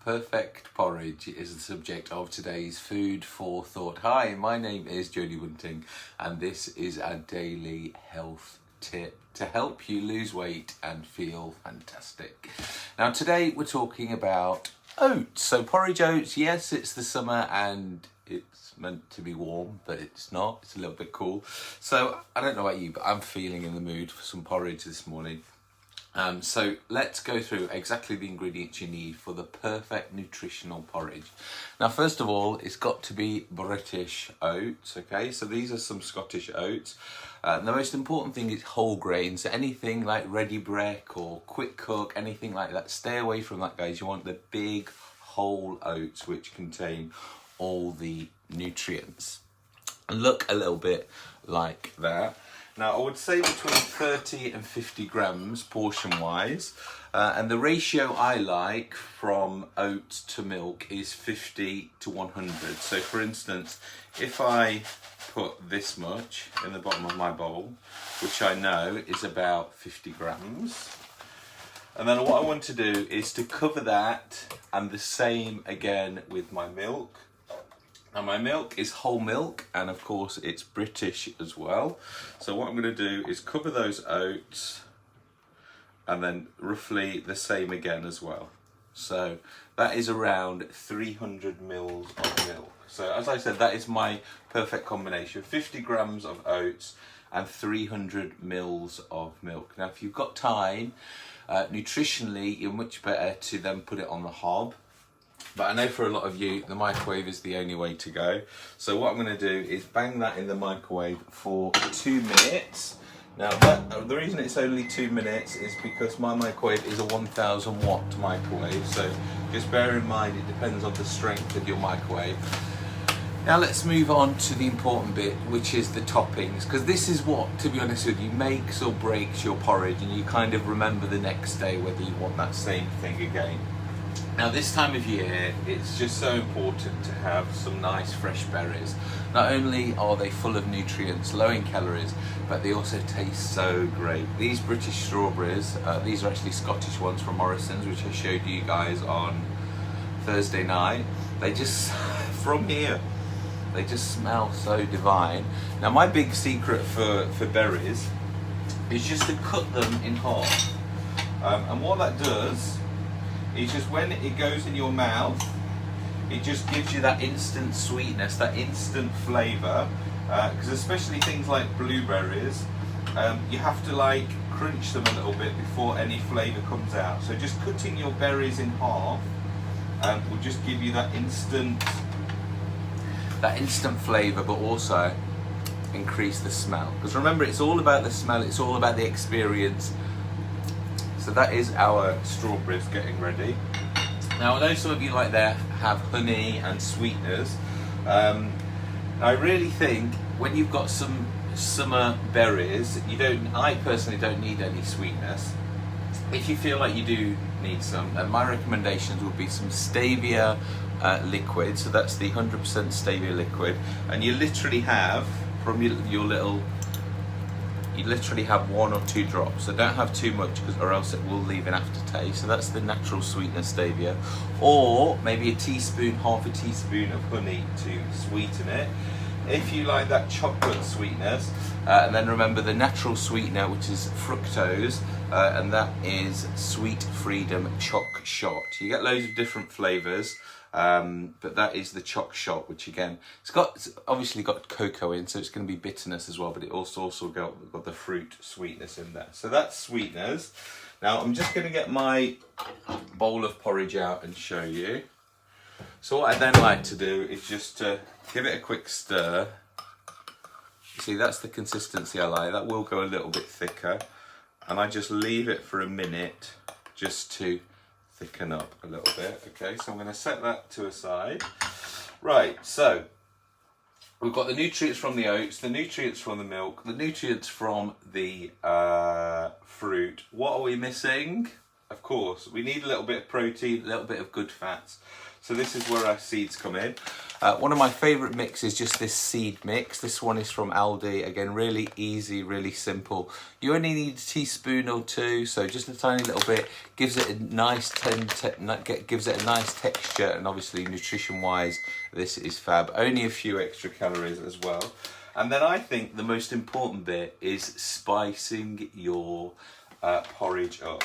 Perfect porridge is the subject of today's Food for Thought. Hi, my name is Jodie Bunting and this is our daily health tip to help you lose weight and feel fantastic. Now today we're talking about oats. So porridge oats, yes, it's the summer and it's meant to be warm, but it's not. It's a little bit cool. So I don't know about you, but I'm feeling in the mood for some porridge this morning. So let's go through exactly the ingredients you need for the perfect nutritional porridge. Now, first of all, it's got to be British oats, okay? So these are some Scottish oats. The most important thing is whole grains. So anything like ready break or quick cook, anything like that, stay away from that, guys. You want the big whole oats, which contain all the nutrients. And look a little bit like that. Now, I would say between 30 and 50 grams portion-wise. And the ratio I like from oats to milk is 50 to 100. So, for instance, if I put this much in the bottom of my bowl, which I know is about 50 grams. And then what I want to do is to cover that, and the same again with my milk. And my milk is whole milk, and of course it's British as well. So what I'm going to do is cover those oats and then roughly the same again as well. So that is around 300 mils of milk. So as I said, that is my perfect combination. 50 grams of oats and 300 mils of milk. Now if you've got time, nutritionally you're much better to then put it on the hob. But I know for a lot of you, the microwave is the only way to go. So what I'm going to do is bang that in the microwave for 2 minutes. Now, the reason it's only 2 minutes is because my microwave is a 1000 watt microwave. So just bear in mind, it depends on the strength of your microwave. Now let's move on to the important bit, which is the toppings. Because this is what, to be honest with you, makes or breaks your porridge. And you kind of remember the next day whether you want that same thing again. Now this time of year, it's just so important to have some nice fresh berries. Not only are they full of nutrients, low in calories, but they also taste so great. These British strawberries, these are actually Scottish ones from Morrison's, which I showed you guys on Thursday night. They just, from here, they just smell so divine. Now my big secret for berries is just to cut them in half. And what that does, it's just when it goes in your mouth, it just gives you that instant sweetness, that instant flavour. Because especially things like blueberries, you have to like crunch them a little bit before any flavour comes out. So just cutting your berries in half will just give you that instant flavour, but also increase the smell. Because remember, it's all about the smell, it's all about the experience. So that is our strawberries getting ready. Now I know some of you like there have honey and sweeteners. I really think when you've got some summer berries, I personally don't need any sweetness. If you feel like you do need some, then my recommendations would be some stevia liquid. So that's the 100% stevia liquid, and you literally have from your little. You literally have 1 or 2 drops, so don't have too much or else it will leave an aftertaste. So that's the natural sweetness stevia. Or maybe a teaspoon, half a teaspoon of honey to sweeten it. If you like that chocolate sweetness, and then remember the natural sweetener, which is fructose, and that is Sweet Freedom Choc Shot. You get loads of different flavours. But that is the Choc Shot, which again, it's obviously got cocoa in, so it's going to be bitterness as well, but it also got the fruit sweetness in there. So that's sweeteners. Now I'm just going to get my bowl of porridge out and show you. So what I then like to do is just to give it a quick stir. You see, that's the consistency I like. That will go a little bit thicker, and I just leave it for a minute just to thicken up a little bit. Okay, so I'm going to set that to a side. Right, so we've got the nutrients from the oats, the nutrients from the milk, the nutrients from the fruit. What are we missing? Of course, we need a little bit of protein, a little bit of good fats. So this is where our seeds come in. One of my favourite mixes is just this seed mix. This one is from Aldi. Again, really easy, really simple. You only need a teaspoon or two, so just a tiny little bit. Gives it a nice gives it a nice texture, and obviously nutrition-wise, this is fab. Only a few extra calories as well. And then I think the most important bit is spicing your porridge up.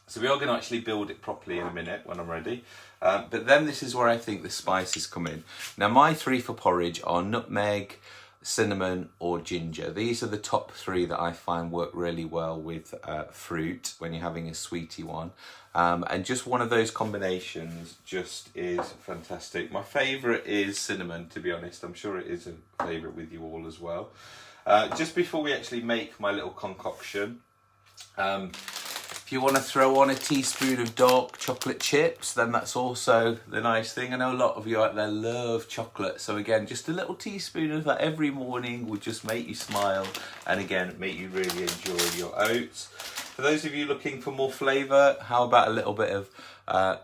So we are going to actually build it properly in a minute when I'm ready. But then this is where I think the spices come in. Now my 3 for porridge are nutmeg, cinnamon or ginger. These are the top 3 that I find work really well with fruit when you're having a sweetie one. And just one of those combinations just is fantastic. My favourite is cinnamon, to be honest. I'm sure it is a favourite with you all as well. Just before we actually make my little concoction, if you want to throw on a teaspoon of dark chocolate chips, then that's also the nice thing. I know a lot of you out there love chocolate. So again, just a little teaspoon of that every morning would just make you smile. And again, make you really enjoy your oats. For those of you looking for more flavour, how about a little bit of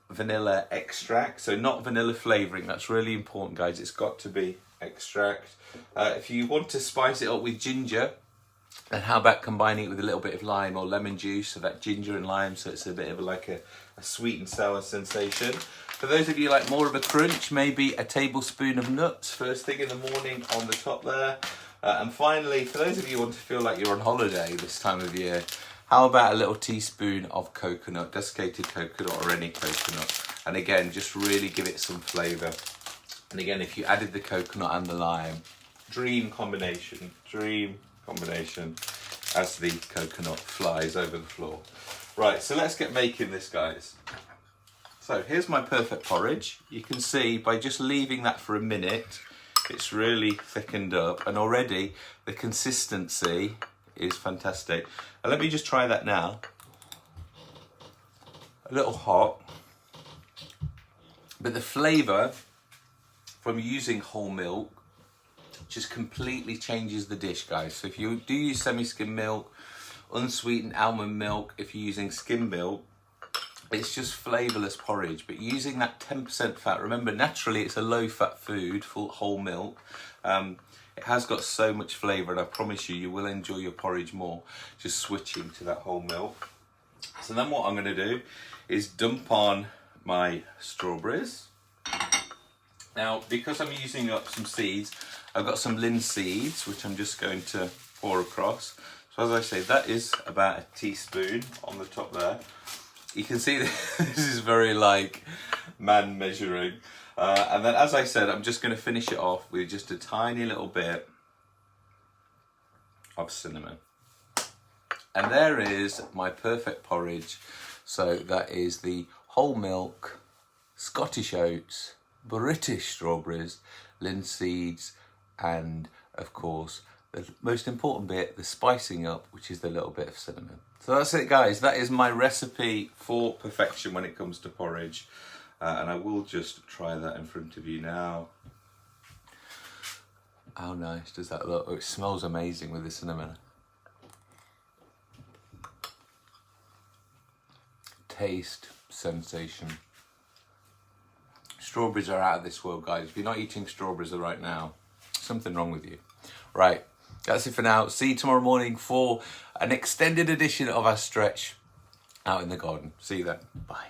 vanilla extract? So not vanilla flavouring, that's really important, guys. It's got to be extract. If you want to spice it up with ginger, and how about combining it with a little bit of lime or lemon juice, so that ginger and lime, so it's a bit of like a sweet and sour sensation. For those of you like more of a crunch, maybe a tablespoon of nuts first thing in the morning on the top there. And finally, for those of you who want to feel like you're on holiday this time of year, how about a little teaspoon of coconut, desiccated coconut or any coconut. And again, just really give it some flavour. And again, if you added the coconut and the lime, dream combination as the coconut flies over the floor. Right, so let's get making this, guys. So here's my perfect porridge. You can see by just leaving that for a minute, it's really thickened up, and already the consistency is fantastic. And let me just try that now. A little hot, but the flavour from using whole milk just completely changes the dish, guys. So if you do use semi-skim milk, unsweetened almond milk, if you're using skim milk, it's just flavourless porridge. But using that 10% fat, remember naturally it's a low fat food, full whole milk. It has got so much flavour, and I promise you, you will enjoy your porridge more just switching to that whole milk. So then what I'm going to do is dump on my strawberries. Now, because I'm using up some seeds, I've got some linseeds, which I'm just going to pour across. So as I say, that is about a teaspoon on the top there. You can see this is very like man measuring. And then as I said, I'm just going to finish it off with just a tiny little bit of cinnamon. And there is my perfect porridge. So that is the whole milk, Scottish oats, British strawberries, linseeds, and of course the most important bit, the spicing up, which is the little bit of cinnamon. So that's it, guys. That is my recipe for perfection when it comes to porridge, and I will just try that in front of you now. How nice does that look? Oh, it smells amazing with the cinnamon. Taste, sensation. Strawberries are out of this world, guys. If you're not eating strawberries right now, something wrong with you. Right, that's it for now. See you tomorrow morning for an extended edition of our stretch out in the garden. See you then. Bye.